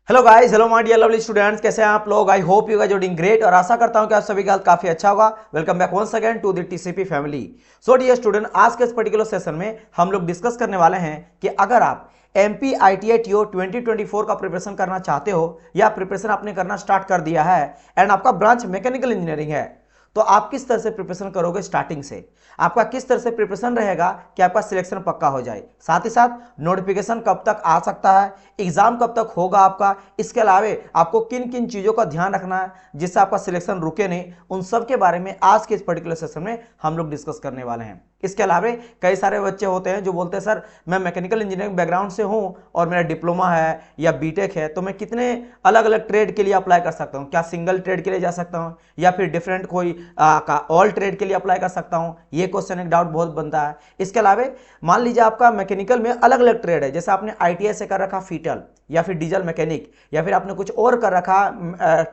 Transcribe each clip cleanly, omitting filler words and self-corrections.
Hello guys, hello my dear lovely students, कैसे हैं आप लोग। I hope you guys are doing great और आशा करता हूं कि आप सभी का काफी अच्छा होगा। Welcome back once again to the TCP family. So dear student, आज के इस पर्टिकुलर सेशन में हम लोग डिस्कस करने वाले हैं कि अगर आप एमपी आईटीआई टीओ 2024 का प्रिपरेशन करना चाहते हो या प्रिपरेशन आपने करना स्टार्ट कर दिया है एंड आपका ब्रांच मैकेनिकल इंजीनियरिंग है, तो आप किस तरह से प्रिपरेशन करोगे। स्टार्टिंग से आपका किस तरह से प्रिपरेशन रहेगा कि आपका सिलेक्शन पक्का हो जाए। साथ ही साथ नोटिफिकेशन कब तक आ सकता है, एग्जाम कब तक होगा आपका, इसके अलावे आपको किन किन चीज़ों का ध्यान रखना है जिससे आपका सिलेक्शन रुके नहीं, उन सब के बारे में आज के इस पर्टिकुलर सेशन में हम लोग डिस्कस करने वाले हैं। इसके अलावा कई सारे बच्चे होते हैं जो बोलते हैं सर मैं मैकेनिकल इंजीनियरिंग बैकग्राउंड से हूं और मेरा डिप्लोमा है या बीटेक है, तो मैं कितने अलग अलग ट्रेड के लिए अप्लाई कर सकता हूं। क्या सिंगल ट्रेड के लिए जा सकता हूं या फिर डिफरेंट कोई ऑल ट्रेड के लिए अप्लाई कर सकता हूं। ये क्वेश्चन एक डाउट बहुत बनता है। इसके अलावा मान लीजिए आपका मैकेनिकल में अलग अलग ट्रेड है, जैसे आपने आईटीआई से कर रखा फिटर या फिर डीजल मैकेनिक या फिर आपने कुछ और कर रखा,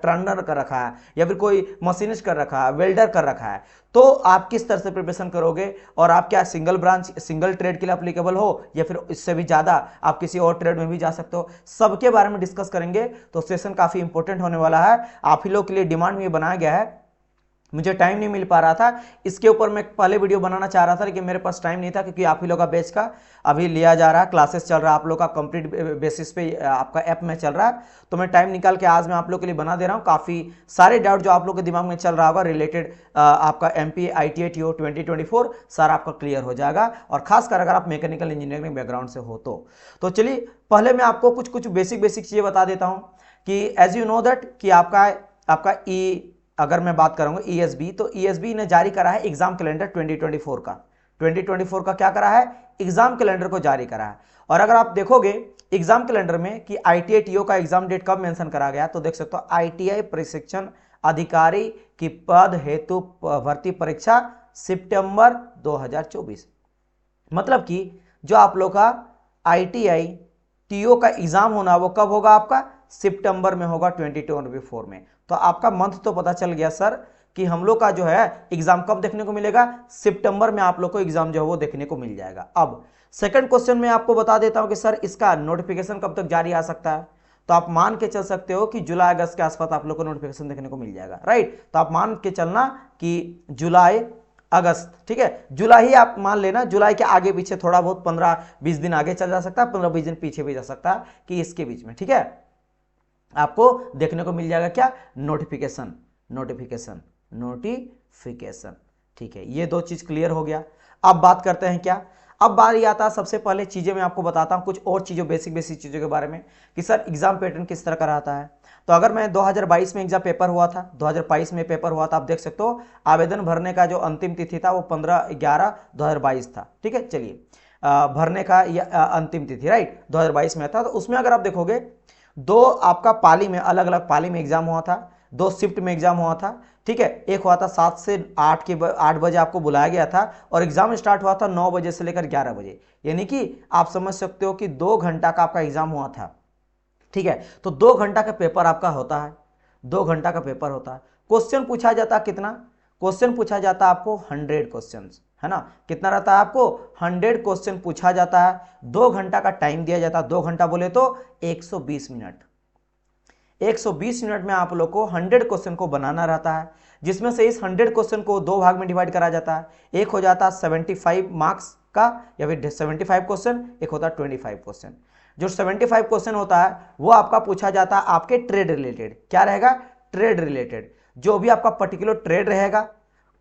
टर्नर कर रखा है या फिर कोई मशीनिस्ट कर रखा है, वेल्डर कर रखा है, तो आप किस तरह से प्रिपरेशन करोगे और आप क्या सिंगल ब्रांच सिंगल ट्रेड के लिए अप्लीकेबल हो या फिर इससे भी ज़्यादा आप किसी और ट्रेड में भी जा सकते हो, सबके बारे में डिस्कस करेंगे। तो सेशन काफ़ी इंपॉर्टेंट होने वाला है। आप ही लोग के लिए डिमांड में बनाया गया है, मुझे टाइम नहीं मिल पा रहा था। इसके ऊपर मैं पहले वीडियो बनाना चाह रहा था लेकिन मेरे पास टाइम नहीं था, क्योंकि आप ही लोग का बैच का अभी लिया जा रहा है, क्लासेस चल रहा है आप लोग का, कंप्लीट बेसिस पे आपका ऐप में चल रहा है। तो मैं टाइम निकाल के आज मैं आप लोग के लिए बना दे रहा हूँ। काफ़ी सारे डाउट जो आप लोग के दिमाग में चल रहा होगा रिलेटेड आपका एमपी आईटीआई टीओ 2024 सारा आपका क्लियर हो जाएगा, और खासकर अगर आप मैकेनिकल इंजीनियरिंग बैकग्राउंड से हो तो चलिए पहले मैं आपको कुछ कुछ बेसिक चीज़ें बता देता हूँ कि एज यू नो दैट कि आपका अगर मैं बात करूंगा ईएसबी, तो ईएसबी ने जारी करा है एग्जाम कैलेंडर 2024 का। 2024 का क्या करा है, एग्जाम कैलेंडर को जारी करा है। और अगर आप देखोगे एग्जाम कैलेंडर में कि आईटीआई टीओ का एग्जाम डेट कब मेंशन करा गया, तो देख सकते हो आईटीआई प्रशिक्षण अधिकारी की पद हेतु भर्ती परीक्षा सितंबर 2024। मतलब कि जो आप लोग का आईटीआई टीओ का एग्जाम होना वो कब होगा, आपका सितंबर में होगा 2024 में। तो आपका मंथ तो पता चल गया सर कि हम लोग का जो है एग्जाम कब देखने को मिलेगा, सितंबर में आप लोग को एग्जाम जो है वो देखने को मिल जाएगा। अब सेकंड क्वेश्चन में आपको बता देता हूं कि सर इसका नोटिफिकेशन कब तक जारी आ सकता है। तो आप मान के चल सकते हो कि जुलाई अगस्त के आसपास आप लोग को नोटिफिकेशन देखने को मिल जाएगा, राइट। तो आप मान के चलना कि जुलाई अगस्त, ठीक है, जुलाई ही आप मान लेना। जुलाई के आगे पीछे थोड़ा बहुत 15-20 दिन आगे चल जा सकता है, 15-20 दिन पीछे भी जा सकता है, कि इसके बीच में, ठीक है, आपको देखने को मिल जाएगा क्या, नोटिफिकेशन। ठीक है, ये दो चीज क्लियर हो गया। अब बात करते हैं क्या, अब बारी आता है सबसे पहले चीजें मैं आपको बताता हूं कुछ और चीजों बेसिक चीजों के बारे में कि सर एग्जाम पैटर्न किस तरह का रहता है। तो अगर मैं 2022 में एग्जाम पेपर हुआ था, 2022 में पेपर हुआ था, आप देख सकते हो आवेदन भरने का जो अंतिम तिथि था वो 15/11/2022 था, ठीक है। चलिए भरने का अंतिम तिथि राइट 2022 में था। तो उसमें अगर आप देखोगे दो आपका पाली में, अलग अलग पाली में एग्जाम हुआ था, दो शिफ्ट में एग्जाम हुआ था, ठीक है। एक हुआ था 7 से 8 बजे आपको बुलाया गया था और एग्जाम स्टार्ट हुआ था 9 बजे से लेकर 11 बजे, यानी कि आप समझ सकते हो कि 2 घंटा का आपका एग्जाम हुआ था, ठीक है। तो 2 घंटा का पेपर आपका होता है, 2 घंटा का पेपर होता है। क्वेश्चन पूछा जाता है कितना, क्वेश्चन पूछा जाता है आपको 100 क्वेश्चन, है ना। कितना रहता है आपको, 100 क्वेश्चन पूछा जाता है। 2 घंटा का टाइम दिया जाता है, 2 घंटा बोले तो 120 मिनट। 120 मिनट में आप लोग को 100 क्वेश्चन को बनाना रहता है, जिसमें से इस 100 क्वेश्चन को 2 भाग में डिवाइड करा जाता है। एक हो जाता है 75 मार्क्स का या फिर 75 क्वेश्चन, एक होता है 25 क्वेश्चन। जो 75 क्वेश्चन होता है वो आपका पूछा जाता है आपके ट्रेड रिलेटेड। क्या रहेगा, ट्रेड रिलेटेड। जो भी आपका पर्टिकुलर ट्रेड रहेगा,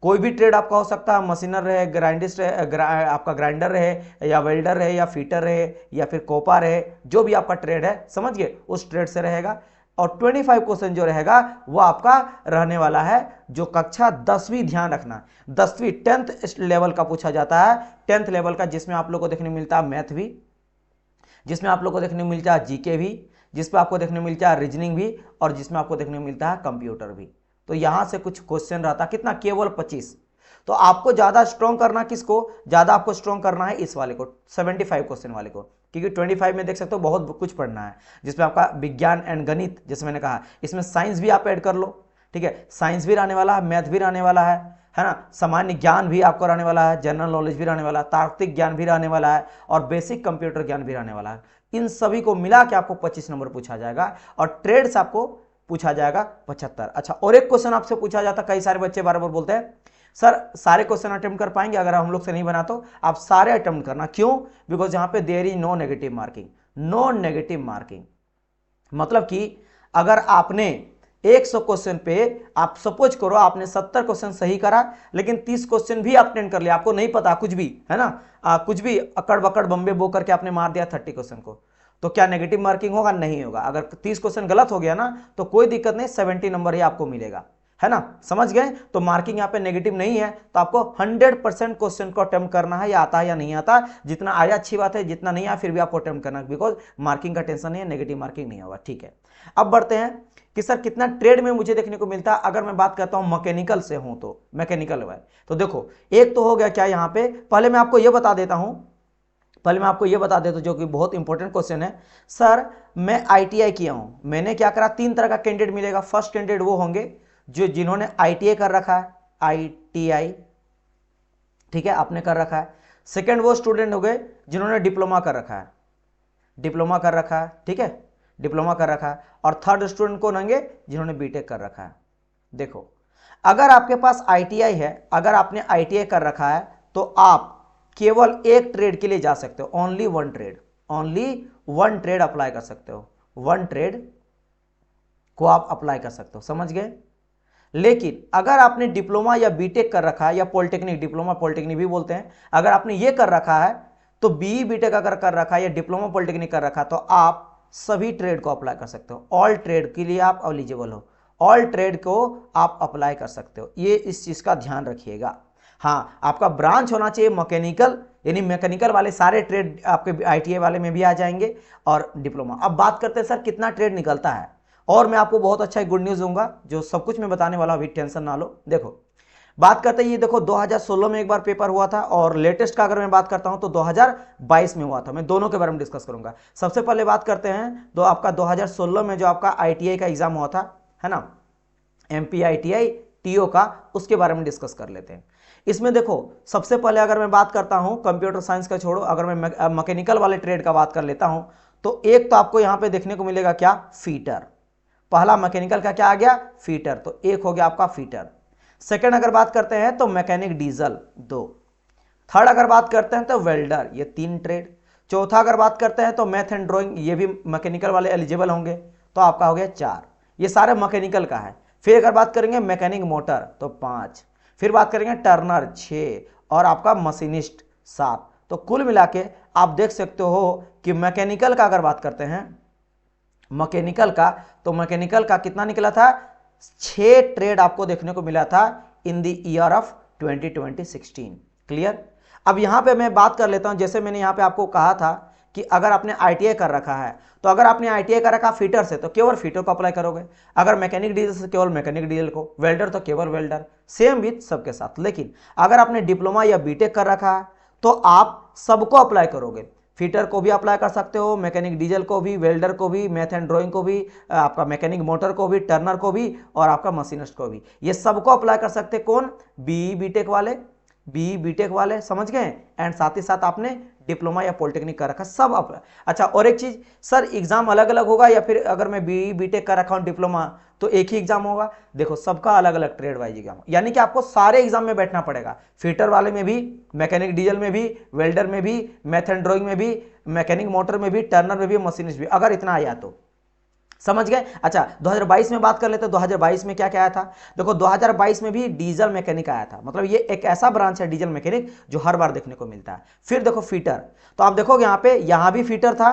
कोई भी ट्रेड आपका हो सकता है, मशीनर रहे, ग्राइंडिस्ट रहे, आपका ग्राइंडर रहे या वेल्डर रहे या फीटर रहे या फिर कोपा रहे, जो भी आपका ट्रेड है समझ गए, उस ट्रेड से रहेगा। और 25 क्वेश्चन जो रहेगा वो आपका रहने वाला है जो कक्षा 10वीं, ध्यान रखना 10वीं 10th लेवल का पूछा जाता है, 10th लेवल का, जिसमें आप लोग को देखने मिलता है मैथ भी, जिसमें आप लोग को देखने मिलता है जीके भी, जिसमें आपको देखने मिलता है रीजनिंग भी, और जिसमें आपको देखने मिलता है कंप्यूटर भी। तो यहां से कुछ क्वेश्चन रहता है, कितना, केवल 25। तो आपको ज्यादा स्ट्रॉन्ग करना किसको, ज्यादा आपको स्ट्रॉन्ग करना है इस वाले को, 75 क्वेश्चन वाले को, क्योंकि 25 में देख सकते हो बहुत कुछ पढ़ना है, जिसमें आपका विज्ञान एंड गणित, जैसे मैंने कहा इसमें साइंस भी आप ऐड कर लो, ठीक है, साइंस भी रहने वाला है, मैथ भी रहने वाला है ना, सामान्य ज्ञान भी आपको रहने वाला है, जनरल नॉलेज भी रहने वाला है, तार्किक ज्ञान भी रहने वाला है, और बेसिक कंप्यूटर ज्ञान भी रहने वाला है। इन सभी को मिला के आपको 25 नंबर पूछा जाएगा और ट्रेड से आपको पूछा जाएगा 75। अच्छा, और एक क्वेश्चन आपसे पूछा जाता, कई सारे बच्चे बार बार बोलते हैं सर सारे क्वेश्चन अटेम्प्ट कर पाएंगे, अगर हम लोग से नहीं बना तो आप सारे अटेम्प्ट करना। क्यों? बिकॉज यहां पे there is no negative marking, no negative marking. मतलब कि अगर आपने 100 क्वेश्चन पे आप सपोज करो आपने 70 क्वेश्चन सही करा, लेकिन 30 क्वेश्चन भी आप अटेंड कर लिया, आपको नहीं पता कुछ भी, है ना, कुछ भी अकड़ बकड़ बम्बे बो करके आपने मार दिया 30 क्वेश्चन को, तो क्या नेगेटिव मार्किंग होगा? नहीं होगा। अगर 30 क्वेश्चन गलत हो गया ना तो कोई दिक्कत नहीं, 70 नंबर ही आपको मिलेगा, है ना, समझ गए? तो मार्किंग यहाँ पे नेगेटिव नहीं है, तो आपको 100% क्वेश्चन को अटेम्प्ट करना है, या आता है या नहीं आता, जितना आया अच्छी बात है, जितना नहीं आया फिर भी आपको अटेम्प्ट करना है, बिकॉज मार्किंग का टेंशन नहीं है, नेगेटिव मार्किंग नहीं होगा। ठीक है, अब बढ़ते हैं कि सर कितना ट्रेड में मुझे देखने को मिलता है। अगर मैं बात करता हूं मैकेनिकल से हूं तो मैकेनिकल है, तो देखो एक तो हो गया क्या यहाँ पे, पहले मैं आपको यह बता देता हूं, जो कि बहुत इंपॉर्टेंट क्वेश्चन है। सर मैं आईटीआई किया हूं, मैंने क्या करा, 3 तरह का कैंडिडेट मिलेगा। फर्स्ट कैंडिडेट वो होंगे जो जिन्होंने आईटीआई कर रखा है, आईटीआई, ठीक है, आपने कर रखा है। सेकंड वो स्टूडेंट हो गए जिन्होंने डिप्लोमा कर रखा है, ठीक है, डिप्लोमा कर रखा है। और थर्ड स्टूडेंट कौन होंगे? जिन्होंने बीटेक कर रखा है। देखो अगर आपके पास आईटीआई है, अगर आपने आईटीआई कर रखा है, तो आप केवल एक ट्रेड के लिए जा सकते हो, ओनली वन ट्रेड अप्लाई कर सकते हो, वन ट्रेड को आप अप्लाई कर सकते हो, समझ गए? लेकिन अगर आपने डिप्लोमा या बीटेक कर रखा है, या पॉलिटेक्निक, डिप्लोमा पॉलिटेक्निक भी बोलते हैं, अगर आपने ये कर रखा है, तो बीई बीटेक अगर कर रखा है या डिप्लोमा पॉलिटेक्निक कर रखा है, तो आप सभी ट्रेड को अप्लाई कर सकते हो, ऑल ट्रेड के लिए आप एलिजिबल हो, ऑल ट्रेड को आप अप्लाई कर सकते हो। ये इस चीज का ध्यान रखिएगा। हाँ, आपका ब्रांच होना चाहिए मैकेनिकल, यानी मैकेनिकल वाले सारे ट्रेड आपके आईटीआई वाले में भी आ जाएंगे, और डिप्लोमा। अब बात करते हैं सर कितना ट्रेड निकलता है, और मैं आपको बहुत अच्छा गुड न्यूज दूंगा, जो सब कुछ मैं बताने वाला, अभी टेंशन ना लो। देखो बात करते हैं, ये देखो 2016 में एक बार पेपर हुआ था, और लेटेस्ट का अगर मैं बात करता हूं तो 2022 में हुआ था। मैं दोनों के बारे में डिस्कस करूंगा। सबसे पहले बात करते हैं तो आपका 2016 में जो आपका आईटीआई का एग्जाम हुआ था, है ना, एमपी आईटीआई टीओ का, उसके बारे में डिस्कस कर लेते हैं। इसमें देखो सबसे पहले अगर मैं बात करता हूं कंप्यूटर साइंस का छोड़ो, अगर मैं मैकेनिकल वाले ट्रेड का बात कर लेता हूं, तो एक तो आपको यहां पे देखने को मिलेगा क्या, फीटर। पहला मैकेनिकल का क्या आ गया, फीटर, तो एक हो गया आपका फीटर। सेकंड अगर बात करते हैं तो मैकेनिक डीजल 2। थर्ड अगर बात करते हैं तो वेल्डर, ये 3 ट्रेड। चौथा अगर बात करते हैं तो मैथ एंड ड्राइंग, ये भी मैकेनिकल वाले एलिजिबल होंगे, तो आपका हो गया 4। ये सारे मैकेनिकल का है। फिर अगर बात करेंगे मैकेनिक मोटर तो 5, फिर बात करेंगे टर्नर 6, और आपका मशीनिस्ट 7। तो कुल मिला के आप देख सकते हो कि मैकेनिकल का अगर बात करते हैं, मैकेनिकल का, तो मैकेनिकल का कितना निकला था, 6 ट्रेड आपको देखने को मिला था in the year of 2016। Clear? अब यहां पे मैं बात कर लेता हूं, जैसे मैंने यहां पे आपको कहा था कि अगर आपने आईटीआई कर रखा है, तो अगर आपने आईटीआई कर रखा फीटर से, तो केवल फीटर को अप्लाई करोगे। अगर मैकेनिक डीजल से, केवल मैकेनिक डीजल को। वेल्डर तो केवल वेल्डर, सेम विथ सबके साथ। लेकिन अगर आपने डिप्लोमा या बीटेक कर रखा है, तो आप सबको अप्लाई करोगे। फीटर को भी अप्लाई कर सकते हो, मैकेनिक डीजल को भी, वेल्डर को भी, मैथ एंड ड्राइंग को भी, आपका मैकेनिक मोटर को भी, टर्नर को भी, और आपका मशीनिस्ट को भी। ये सबको अप्लाई कर सकते हैं कौन, बीई बीटेक वाले, समझ गए? एंड साथ ही साथ आपने डिप्लोमा या पॉलिटेक्निक कर रखा, सब अप्लाई। अच्छा, और एक चीज सर, एग्जाम अलग अलग होगा, या फिर अगर मैं बीई बीटेक कर रखा हूं डिप्लोमा, तो एक ही एग्जाम होगा? देखो सबका अलग अलग ट्रेड वाइज एग्जाम, यानी कि आपको सारे एग्जाम में बैठना पड़ेगा। फीटर वाले में भी, मैकेनिक डीजल में भी, वेल्डर में भी, मैथ एंड ड्राइंग में भी, मैकेनिक मोटर में भी, टर्नर में भी, मशीनिस्ट भी, अगर इतना आया तो। समझ गए? अच्छा, 2022 में बात कर लेते हैं। 2022 में क्या क्या आया था? देखो 2022 में भी डीजल मैकेनिक आया था, मतलब ये एक ऐसा ब्रांच है डीजल मैकेनिक जो हर बार देखने को मिलता है। फिर देखो फीटर, तो आप देखोगे यहाँ पे, यहाँ भी फीटर था,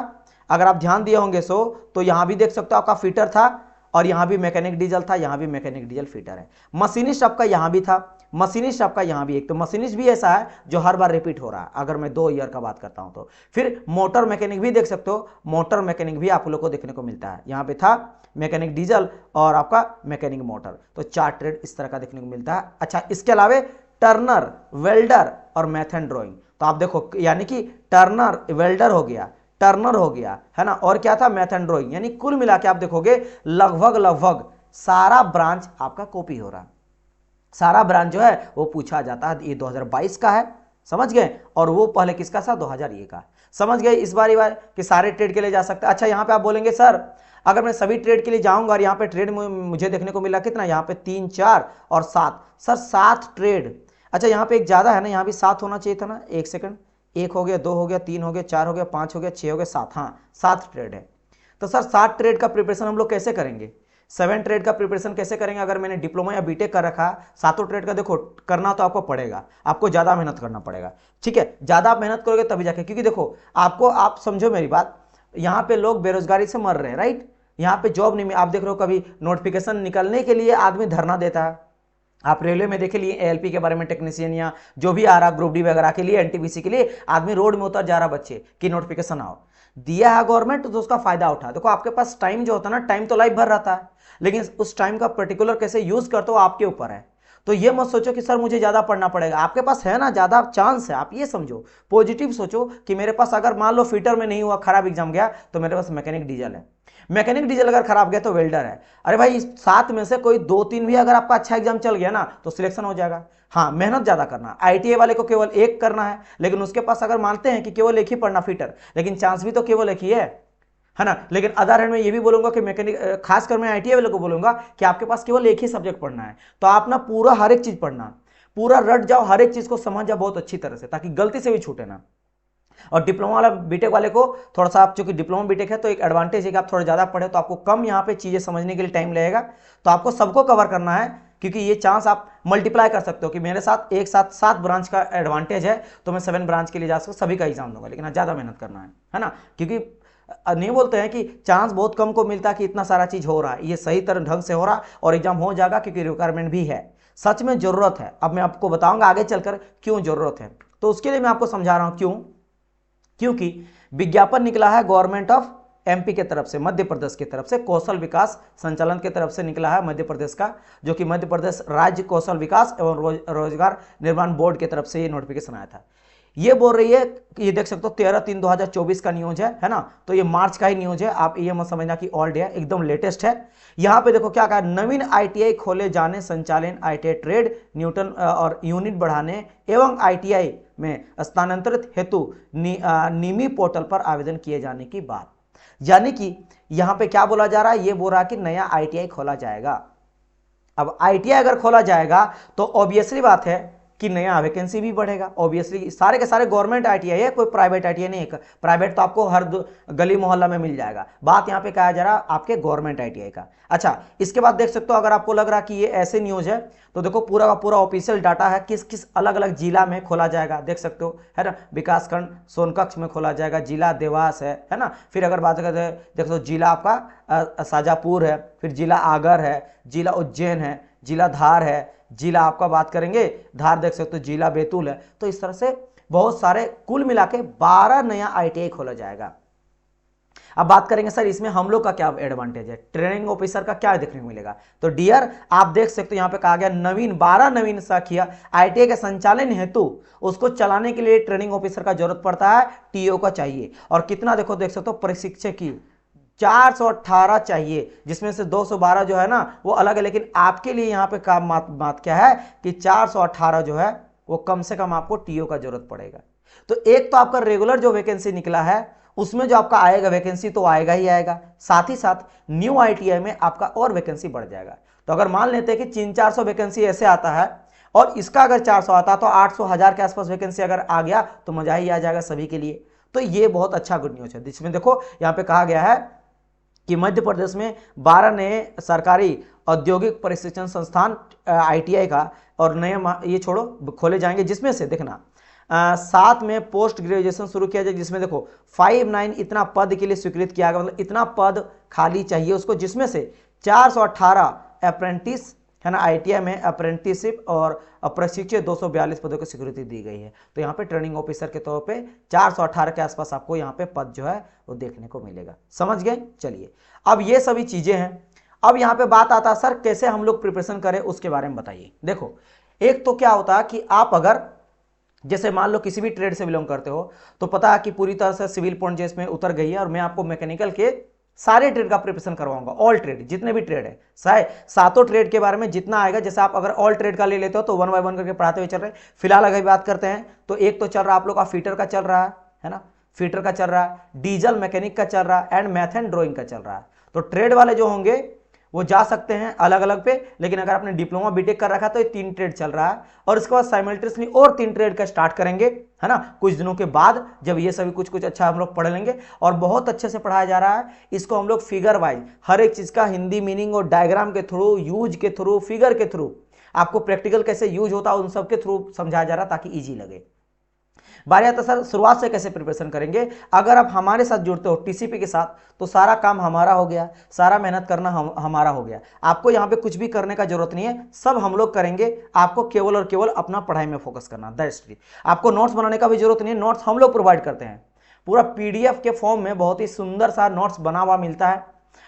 अगर आप ध्यान दिए होंगे सो, तो यहाँ भी देख सकते हो आपका फीटर था, और यहाँ भी मैकेनिक डीजल था, यहाँ भी मैकेनिक डीजल फीटर है। मशीनिस्ट आपका यहाँ भी था, मशीनिस्ट आपका यहाँ भी एक, तो मशीनिस्ट भी ऐसा है जो हर बार रिपीट हो रहा है, अगर मैं 2 ईयर का बात करता हूं तो। फिर मोटर मैकेनिक भी देख सकते हो, मोटर मैकेनिक भी आप लोग को देखने को मिलता है, यहाँ पे था मैकेनिक डीजल और आपका मैकेनिक मोटर, तो 4 ट्रेड इस तरह का देखने को मिलता है। अच्छा, इसके अलावा टर्नर, वेल्डर और मैथ एंड ड्राइंग, तो आप देखो यानी कि टर्नर, वेल्डर हो गया, टर्नर हो गया, है ना, और क्या था, मैथ एंड ड्राइंग, यानी कुल मिला के आप देखोगे लगभग सारा ब्रांच आपका कॉपी हो रहा है, सारा ब्रांच जो है वो पूछा जाता है। ये 2022 का है, समझ गए? और वो पहले किसका था, 2001 का। समझ गए इस बार कि सारे ट्रेड के लिए जा सकते हैं। अच्छा यहाँ पे आप बोलेंगे सर अगर मैं सभी ट्रेड के लिए जाऊंगा और यहाँ पे ट्रेड मुझे देखने को मिला कितना, यहाँ पे 3 4 और 7, सर 7 ट्रेड। अच्छा यहाँ पे एक ज्यादा है ना, यहाँ भी 7 होना चाहिए था ना, एक सेकंड, 1 हो गया, 2 हो गया, 3 हो गया, 4 हो गया, 5 हो गया, 6 हो गया, 7, हाँ 7 ट्रेड है। तो सर 7 ट्रेड का प्रिपरेशन हम लोग कैसे करेंगे, 7 ट्रेड का प्रिपरेशन कैसे करेंगे। अगर मैंने डिप्लोमा या बीटेक कर रखा, 7 ट्रेड का देखो करना तो आपको पड़ेगा, आपको ज्यादा मेहनत करना पड़ेगा, ठीक है, ज्यादा आप मेहनत करोगे तभी जाके, क्योंकि देखो आपको, आप समझो मेरी बात, यहाँ पे लोग बेरोजगारी से मर रहे हैं, राइट, यहाँ पे जॉब नहीं, आप देख रहे हो कभी नोटिफिकेशन निकलने के लिए आदमी धरना देता है। आप रेलवे में देख लिए एएलपी के बारे में, टेक्नीशियन या जो भी आ रहा ग्रुप डी वगैरह के लिए, एनटीपीसी के लिए आदमी रोड में उतर जा रहा बच्चे कि नोटिफिकेशन आओ, दिया है गवर्नमेंट तो उसका फायदा उठा। देखो आपके पास टाइम जो होता है ना, टाइम तो लाइफ भर रहता है, लेकिन उस टाइम का पर्टिकुलर कैसे यूज करते हो आपके ऊपर है। तो ये मत सोचो कि सर मुझे ज्यादा पढ़ना पड़ेगा, आपके पास है ना ज्यादा चांस है, आप ये समझो, पॉजिटिव सोचो कि मेरे पास अगर मान लो फिटर में नहीं हुआ, खराब एग्जाम गया, तो मेरे पास मैकेनिक डीजल है, मैकेनिक डीजल अगर खराब गया तो वेल्डर है। अरे भाई 7 में से कोई 2-3 भी अगर आपका अच्छा एग्जाम चल गया ना तो सिलेक्शन हो जाएगा। हाँ मेहनत ज्यादा करना, आईटीआई वाले को केवल एक करना है, लेकिन उसके पास अगर मानते हैं कि केवल एक ही पढ़ना फिटर, लेकिन चांस भी तो केवल एक ही है ना। लेकिन अदर हैंड में ये भी बोलूंगा कि मैकेनिक, खासकर मैं आईटीआई वाले को बोलूंगा कि आपके पास केवल एक ही सब्जेक्ट पढ़ना है, तो आप ना पूरा हर एक चीज पढ़ना, पूरा रट जाओ, हर एक चीज को समझ जाओ बहुत अच्छी तरह से, ताकि गलती से भी छूटे ना। और डिप्लोमा वाला बीटेक वाले को थोड़ा सा, आप चूंकि डिप्लोमा बीटेक है तो एक एडवांटेज है कि आप थोड़ा ज्यादा पढ़े तो आपको कम यहाँ पे चीजें समझने के लिए टाइम लगेगा, तो आपको सबको कवर करना है, क्योंकि ये चांस आप मल्टीप्लाई कर सकते हो कि मेरे साथ एक साथ 7 ब्रांच का एडवांटेज है, तो मैं 7 ब्रांच के लिए जा सकता हूँ, सभी का एग्जाम दूंगा, लेकिन ज्यादा मेहनत करना है ना, क्योंकि नहीं बोलते हैं कि चांस बहुत कम को मिलता है कि इतना सारा चीज हो रहा है, ये सही तरह ढंग से हो रहा और एग्जाम हो जाएगा, क्योंकि रिक्वायरमेंट भी है, सच में जरूरत है। अब मैं आपको बताऊंगा आगे चलकर क्यों जरूरत है, तो उसके लिए मैं आपको समझा रहा हूं क्यों, क्योंकि विज्ञापन निकला है गवर्नमेंट ऑफ एमपी के तरफ से, मध्य प्रदेश की तरफ से, कौशल विकास संचालन की तरफ से निकला है मध्य प्रदेश का, जो कि मध्य प्रदेश राज्य कौशल विकास एवं रोजगार निर्माण बोर्ड की तरफ से ये नोटिफिकेशन आया था। ये बोल रही है कि ये देख सकते हो 13/3/2024 का न्यूज है ना, तो ये मार्च का ही न्यूज है, आप ये मत समझना कि ओल्ड है, एकदम लेटेस्ट है। यहाँ पे देखो क्या कहा, नवीन आईटीआई खोले जाने, संचालन आईटीआई ट्रेड न्यूटन और यूनिट बढ़ाने एवं आईटीआई में स्थानांतरित हेतु निमी पोर्टल पर आवेदन किए जाने की बात। यानी कि यहाँ पे क्या बोला जा रहा है, ये बोल रहा है कि नया आईटीआई खोला जाएगा। अब आईटीआई अगर खोला जाएगा तो ऑब्वियसली बात है कि नया वैकेंसी भी बढ़ेगा, ऑब्वियसली सारे के सारे गवर्नमेंट आईटीआई है, कोई प्राइवेट आईटीआई नहीं है, प्राइवेट तो आपको हर गली मोहल्ला में मिल जाएगा, बात यहाँ पे कहा जा रहा आपके गवर्नमेंट आईटीआई का। अच्छा इसके बाद देख सकते हो, अगर आपको लग रहा कि ये ऐसे न्यूज है तो देखो पूरा का पूरा ऑफिशियल डाटा है, किस किस अलग अलग जिला में खोला जाएगा, देख सकते हो है ना, विकासखंड सोनकक्ष में खोला जाएगा, जिला देवास है ना, फिर अगर बात करते हैं देख सकते जिला आपका शाजापुर है, फिर जिला आगर है, जिला उज्जैन है, जिला धार है, जिला आपका बात करेंगे धार देख सकते हो, जिला बैतूल है, तो इस तरह से बहुत सारे, कुल मिला के 12 नया आईटीआई खोला जाएगा। अब बात करेंगे सर इसमें हम लोग का क्या एडवांटेज है, ट्रेनिंग ऑफिसर का क्या देखने को मिलेगा, तो डियर आप देख सकते हो यहाँ पे कहा गया नवीन 12 नवीन शाखिया आईटीआई के संचालन हेतु उसको चलाने के लिए ट्रेनिंग ऑफिसर का जरूरत पड़ता है, टीओ का चाहिए, और कितना देखो देख सकते हो प्रशिक्षक की 418 चाहिए, जिसमें से 212 जो है ना वो अलग है, लेकिन आपके लिए यहाँ पे काम बात क्या है कि 418 जो है वो कम से कम आपको टीओ का जरूरत पड़ेगा। तो एक तो आपका रेगुलर जो वैकेंसी निकला है उसमें जो आपका आएगा वैकेंसी तो आएगा ही आएगा, साथ ही साथ न्यू आईटीआई में आपका और वैकेंसी बढ़ जाएगा। तो अगर मान लेते हैं कि 300-400 वैकेंसी ऐसे आता है और इसका अगर 400 आता तो 800-1000 के आसपास वैकेंसी अगर आ गया तो मजा ही आ जाएगा सभी के लिए। तो ये बहुत अच्छा गुड न्यूज है, जिसमें देखो यहाँ पे कहा गया है कि मध्य प्रदेश में 12 नए सरकारी औद्योगिक प्रशिक्षण संस्थान आईटीआई का और नए ये छोड़ो खोले जाएंगे, जिसमें से देखना 7 में पोस्ट ग्रेजुएशन शुरू किया जाए, जिसमें देखो 59 इतना पद के लिए स्वीकृत किया गया, मतलब इतना पद खाली चाहिए उसको, जिसमें से 418 अप्रेंटिस है ना, आईटीआई में अप्रेंटिसशिप और प्रशिक्षित 242 पदों की स्वीकृति दी गई है। तो यहाँ पे ट्रेनिंग ऑफिसर के तौर पे 418 के आसपास आपको यहाँ पे पद जो है वो देखने को मिलेगा, समझ गए। चलिए अब ये सभी चीजें हैं, अब यहाँ पे बात आता है सर कैसे हम लोग प्रिपरेशन करें उसके बारे में बताइए। देखो एक तो क्या होता है कि आप अगर जैसे मान लो किसी भी ट्रेड से बिलोंग करते हो तो पता है कि पूरी तरह से सिविल पॉइंट जिसमें उतर गई है, और मैं आपको मैकेनिकल के सारे ट्रेड का प्रिपरेशन करवाऊंगा, ऑल ट्रेड जितने भी ट्रेड है, सातों ट्रेड के बारे में जितना आएगा, जैसे आप अगर ऑल ट्रेड का ले लेते हो तो 1 बाय 1 करके पढ़ाते हुए चल रहे हैं। फिलहाल अगर बात करते हैं तो एक तो चल रहा आप लोग का फीटर का चल रहा है ना, फिटर का चल रहा है, डीजल मैकेनिक का चल रहा है एंड मैथ एंड ड्राइंग का चल रहा है। तो ट्रेड वाले जो होंगे वो जा सकते हैं अलग अलग पे, लेकिन अगर आपने डिप्लोमा बीटेक कर रखा है तो ये 3 ट्रेड चल रहा है और इसके बाद साइमल्टेनियसली और 3 ट्रेड का स्टार्ट करेंगे, है ना, कुछ दिनों के बाद, जब ये सभी कुछ कुछ अच्छा हम लोग पढ़ लेंगे। और बहुत अच्छे से पढ़ाया जा रहा है इसको हम लोग फिगर वाइज, हर एक चीज का हिंदी मीनिंग और डायग्राम के थ्रू, यूज के थ्रू, फिगर के थ्रू, आपको प्रैक्टिकल कैसे यूज होता है उन सब के थ्रू समझाया जा रहा है ताकि ईजी लगे। बारी आता सर शुरुआत से कैसे प्रिपरेशन करेंगे। अगर आप हमारे साथ जुड़ते हो टीसीपी के साथ तो सारा काम हमारा हो गया, सारा मेहनत करना हमारा हो गया। आपको यहाँ पे कुछ भी करने का जरूरत नहीं है, सब हम लोग करेंगे। आपको केवल और केवल अपना पढ़ाई में फोकस करना, दैट्स इट। आपको नोट्स बनाने का भी जरूरत नहीं है, नोट्स हम लोग प्रोवाइड करते हैं। पूरा पीडीएफ के फॉर्म में बहुत ही सुंदर सा नोट्स बना हुआ मिलता है,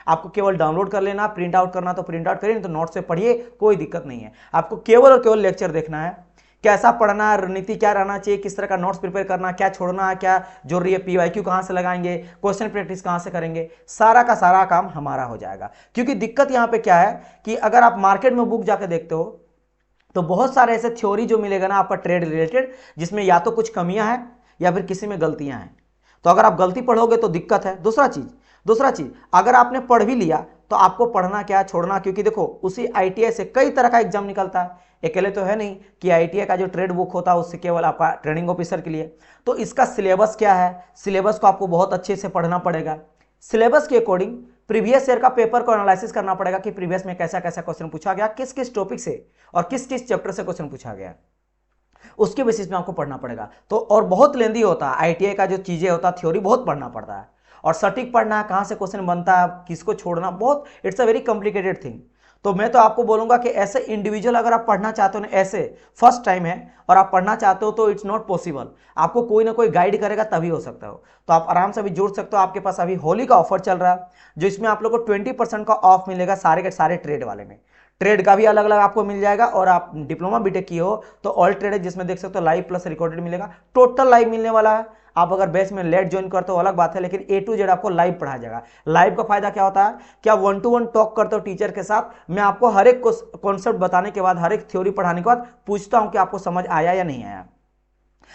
आपको केवल डाउनलोड कर लेना, प्रिंट आउट करना तो प्रिंट आउट करिए, नहीं तो नोट्स से पढ़िए, कोई दिक्कत नहीं है। आपको केवल और केवल लेक्चर देखना है, कैसा पढ़ना है, रणनीति क्या रहना चाहिए, किस तरह का नोट्स प्रिपेयर करना, क्या छोड़ना है, क्या जरूरी है, पीवाईक्यू कहां से लगाएंगे, क्वेश्चन प्रैक्टिस कहां से करेंगे, सारा का सारा काम हमारा हो जाएगा। क्योंकि दिक्कत यहां पे क्या है कि अगर आप मार्केट में बुक जाके देखते हो तो बहुत सारे ऐसे थ्योरी जो मिलेगा ना आपका ट्रेड रिलेटेड, जिसमें या तो कुछ कमियां हैं या फिर किसी में गलतियां हैं। तो अगर आप गलती पढ़ोगे तो दिक्कत है। दूसरा चीज अगर आपने पढ़ भी लिया तो आपको पढ़ना क्या, छोड़ना, क्योंकि देखो उसी आईटीआई से कई तरह का एग्जाम निकलता है, अकेले तो है नहीं कि आईटीआई का जो ट्रेड बुक होता है उससे केवल आपका ट्रेनिंग ऑफिसर के लिए। तो इसका सिलेबस क्या है, सिलेबस को आपको बहुत अच्छे से पढ़ना पड़ेगा। सिलेबस के अकॉर्डिंग प्रीवियस ईयर का पेपर को एनालिसिस करना पड़ेगा कि प्रीवियस में कैसा कैसा क्वेश्चन पूछा गया, किस किस टॉपिक से और किस किस चैप्टर से क्वेश्चन पूछा गया, उसके बेसिस में आपको पढ़ना पड़ेगा। तो और बहुत लेंदी होता है आईटीआई का जो चीजें होता है, थ्योरी बहुत पढ़ना पड़ता है और सटीक पढ़ना है, कहां से क्वेश्चन बनता है, किसको छोड़ना, बहुत it's a very complicated thing. तो मैं तो आपको बोलूंगा कि ऐसे इंडिविजुअल अगर आप पढ़ना चाहते हो ना, ऐसे फर्स्ट टाइम है और आप पढ़ना चाहते हो तो इट्स नॉट पॉसिबल, आपको कोई ना कोई गाइड करेगा तभी हो सकता हो। तो आप आराम से अभी जुड़ सकते हो। आपके पास अभी होली का ऑफर चल रहा है जो इसमें आप लोग को 20% का ऑफ मिलेगा सारे के सारे ट्रेड वाले में। ट्रेड का भी अलग अलग आपको मिल जाएगा और आप डिप्लोमा बीटेक किए हो तो ऑल ट्रेड है जिसमें देख सकते हो लाइव प्लस रिकॉर्डेड मिलेगा, टोटल लाइव मिलने वाला है। आप अगर बेस में लेट ज्वाइन करते हो अलग बात है, लेकिन ए टू जेड आपको लाइव पढ़ाया जाएगा। लाइव का फायदा क्या होता है कि आप 1-to-1 टॉक करते हो टीचर के साथ, मैं आपको हर एक कॉन्सेप्ट बताने के बाद, हर एक थ्योरी पढ़ाने के बाद पूछता हूं कि आपको समझ आया या नहीं आया।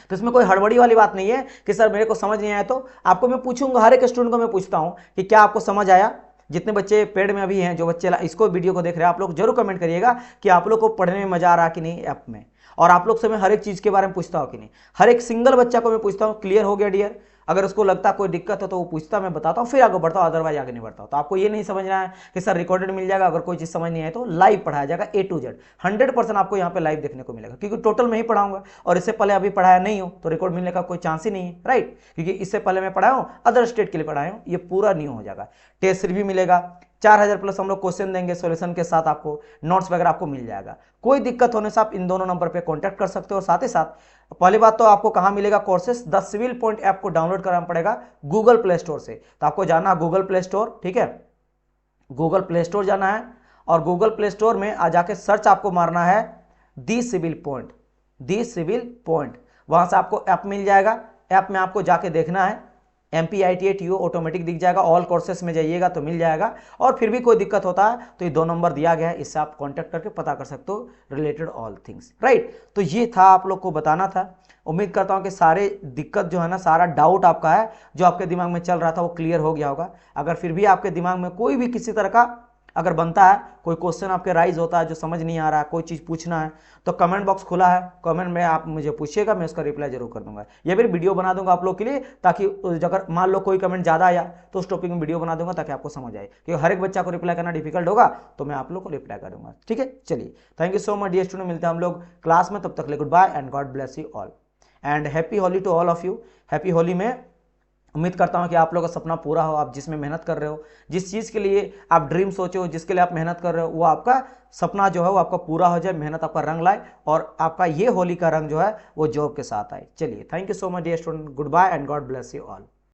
तो इसमें कोई हड़बड़ी वाली बात नहीं है कि सर मेरे को समझ नहीं आया। तो आपको मैं पूछूंगा, हर एक स्टूडेंट को मैं पूछता हूं कि क्या आपको समझ आया। जितने बच्चे पेड में अभी हैं, जो बच्चे इसको वीडियो को देख रहे हैं, आप लोग जरूर कमेंट करिएगा कि आप लोग को पढ़ने में मजा आ रहा कि नहीं ऐप में, और आप लोग से मैं हर एक चीज के बारे में पूछता हूं कि नहीं। हर एक सिंगल बच्चा को मैं पूछता हूं क्लियर हो गया डियर, अगर उसको लगता है कोई दिक्कत हो तो वो पूछता, मैं बताता हूँ, फिर आगे बढ़ता हूँ, अदरवाइज आगे नहीं बढ़ता हूँ। तो आपको ये नहीं समझना है कि सर रिकॉर्डेड मिल जाएगा, अगर कोई चीज़ समझ नहीं आए तो लाइव पढ़ाया जाएगा ए टू जेड। 100% आपको यहाँ पे लाइव देखने को मिलेगा, क्योंकि टोटल में ही पढ़ाऊंगा और इससे पहले अभी पढ़ाया नहीं हो तो रिकॉर्ड मिलने का कोई चांस ही नहीं है, राइट। क्योंकि इससे पहले मैं पढ़ाया हूँ, अदर स्टेट के लिए पढ़ाया हूँ, ये पूरा न्यू हो जाएगा। टेस्ट रिव्यू मिलेगा, 4000 प्लस हम लोग क्वेश्चन देंगे सॉल्यूशन के साथ, आपको नोट्स वगैरह आपको मिल जाएगा। कोई दिक्कत होने से आप इन दोनों नंबर पे कांटेक्ट कर सकते हो। साथ ही साथ पहली बात तो आपको कहां मिलेगा courses, the civil point app को डाउनलोड कराना पड़ेगा गूगल प्ले स्टोर से। तो आपको जाना है गूगल प्ले स्टोर, ठीक है, गूगल प्ले स्टोर जाना है और गूगल प्ले स्टोर में आ जाके सर्च आपको मारना है दी सिविल पॉइंट, दी सिविल पॉइंट, वहां से आपको ऐप मिल जाएगा। ऐप में आपको जाके देखना है MPITATU ऑटोमेटिक दिख जाएगा, ऑल कोर्सेस में जाइएगा तो मिल जाएगा। और फिर भी कोई दिक्कत होता है तो ये 2 नंबर दिया गया है, इससे आप कांटेक्ट करके पता कर सकते हो रिलेटेड ऑल थिंग्स, राइट। तो ये था आप लोग को बताना था। उम्मीद करता हूं कि सारे दिक्कत जो है ना, सारा डाउट आपका है जो आपके दिमाग में चल रहा था वो क्लियर हो गया होगा। अगर फिर भी आपके दिमाग में कोई भी किसी तरह का अगर बनता है, कोई क्वेश्चन आपके राइज होता है जो समझ नहीं आ रहा है, कोई चीज़ पूछना है, तो कमेंट बॉक्स खुला है, कमेंट में आप मुझे पूछिएगा, मैं उसका रिप्लाई जरूर कर दूंगा या फिर वीडियो बना दूंगा आप लोग के लिए, ताकि अगर मान लो कोई कमेंट ज़्यादा आया तो उस टॉपिक में वीडियो बना दूंगा ताकि आपको समझ आए, क्योंकि हर एक बच्चा को रिप्लाई करना डिफिकल्ट होगा तो मैं आप लोग को रिप्लाई करूंगा, ठीक है। चलिए, thank you so much dear student, मिलते हैं हम लोग क्लास में, तब तक ले good bye and God bless you all and happy Holi to all of you. Happy Holi में उम्मीद करता हूं कि आप लोगों का सपना पूरा हो, आप जिसमें मेहनत कर रहे हो, जिस चीज़ के लिए आप ड्रीम सोचे हो, जिसके लिए आप मेहनत कर रहे हो, वो आपका सपना जो है वो आपका पूरा हो जाए, मेहनत आपका रंग लाए और आपका ये होली का रंग जो है वो जॉब के साथ आए। चलिए, thank you so much dear student, good bye and God bless you all.